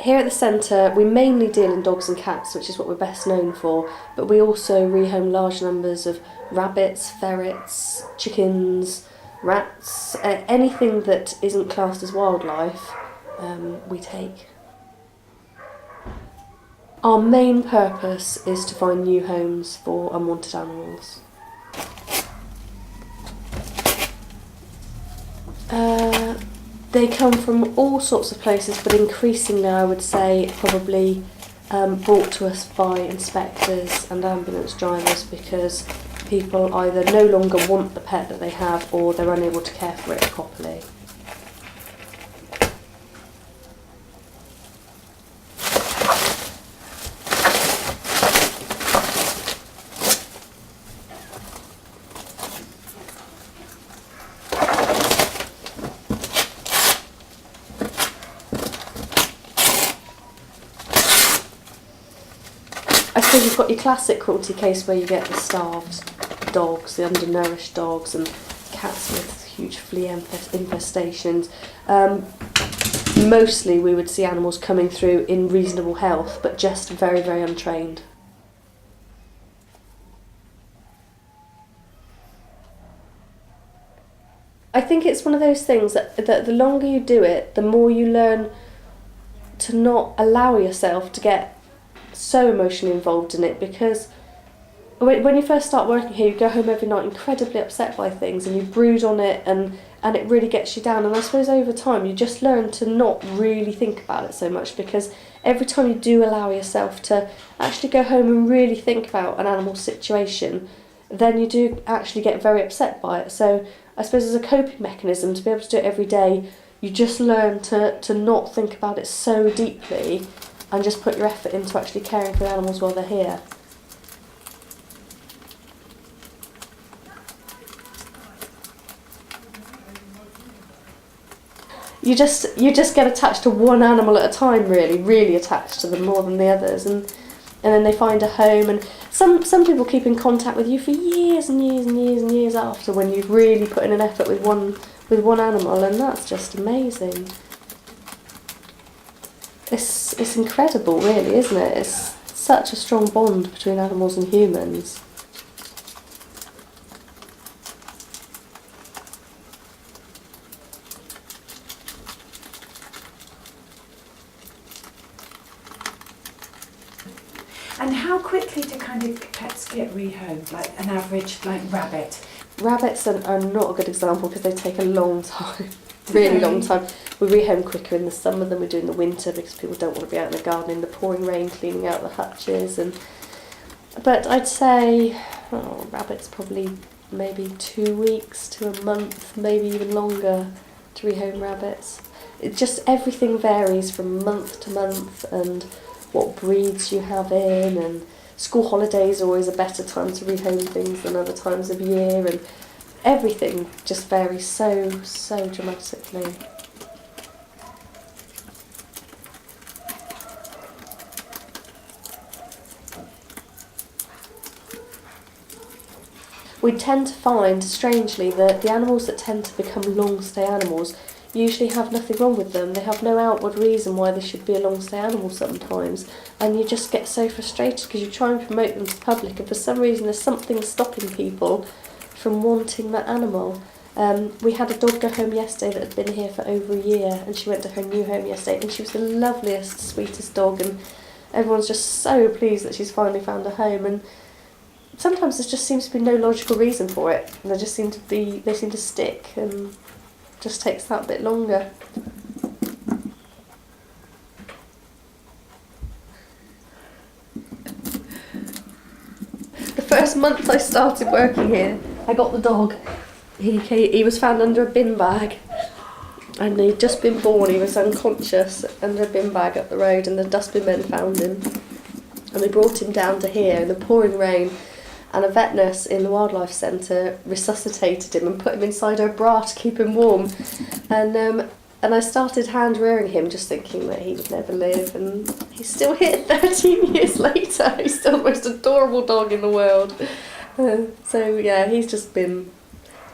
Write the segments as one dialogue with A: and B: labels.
A: Here at the centre, we mainly deal in dogs and cats, which is what we're best known for, but we also rehome large numbers of rabbits, ferrets, chickens, rats, anything that isn't classed as wildlife, we take. Our main purpose is to find new homes for unwanted animals. They come from all sorts of places, but increasingly I would say probably brought to us by inspectors and ambulance drivers, because people either no longer want the pet that they have or they're unable to care for it properly. I suppose you've got your classic cruelty case where you get the starved dogs, the undernourished dogs, and cats with huge flea infestations. Mostly we would see animals coming through in reasonable health, but just very, very untrained. I think it's one of those things that the longer you do it, the more you learn to not allow yourself to get so emotionally involved in it, because when you first start working here, you go home every night incredibly upset by things and you brood on it, and it really gets you down. And I suppose over time you just learn to not really think about it so much, because every time you do allow yourself to actually go home and really think about an animal situation, then you do actually get very upset by it. So I suppose as a coping mechanism, to be able to do it every day, you just learn to not think about it so deeply and just put your effort into actually caring for the animals while they're here. You just get attached to one animal at a time, really attached to them more than the others, and then they find a home. And some people keep in contact with you for years and years and years and years after, when you've really put in an effort with one animal, and that's just amazing. It's incredible, really, isn't it? It's such a strong bond between animals and humans.
B: And how quickly do kind of pets get rehomed, like an average rabbit?
A: Rabbits are not a good example because they take a long time, really long time. We rehome quicker in the summer than we do in the winter, because people don't want to be out in the garden in the pouring rain cleaning out the hutches. But I'd say rabbits probably maybe 2 weeks to a month, maybe even longer, to rehome rabbits. It just, everything varies from month to month, and what breeds you have in, and school holidays are always a better time to rehome things than other times of year, and everything just varies so dramatically. We tend to find, strangely, that the animals that tend to become long-stay animals usually have nothing wrong with them. They have no outward reason why they should be a long-stay animal sometimes, and you just get so frustrated because you try and promote them to the public, and for some reason there's something stopping people from wanting that animal. We had a dog go home yesterday that had been here for over a year, and she went to her new home yesterday, and she was the loveliest, sweetest dog, and everyone's just so pleased that she's finally found a home. And sometimes there just seems to be no logical reason for it, and they seem to stick, and it just takes that bit longer. The first month I started working here, I got the dog. He was found under a bin bag, and he'd just been born. He was unconscious under a bin bag up the road, and the dustbin men found him, and they brought him down to here in the pouring rain, and a vet nurse in the wildlife centre resuscitated him and put him inside her bra to keep him warm, and I started hand rearing him, just thinking that he would never live, and he's still here 13 years later. He's still the most adorable dog in the world. So yeah, he's just been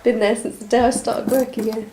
A: there since the day I started working here.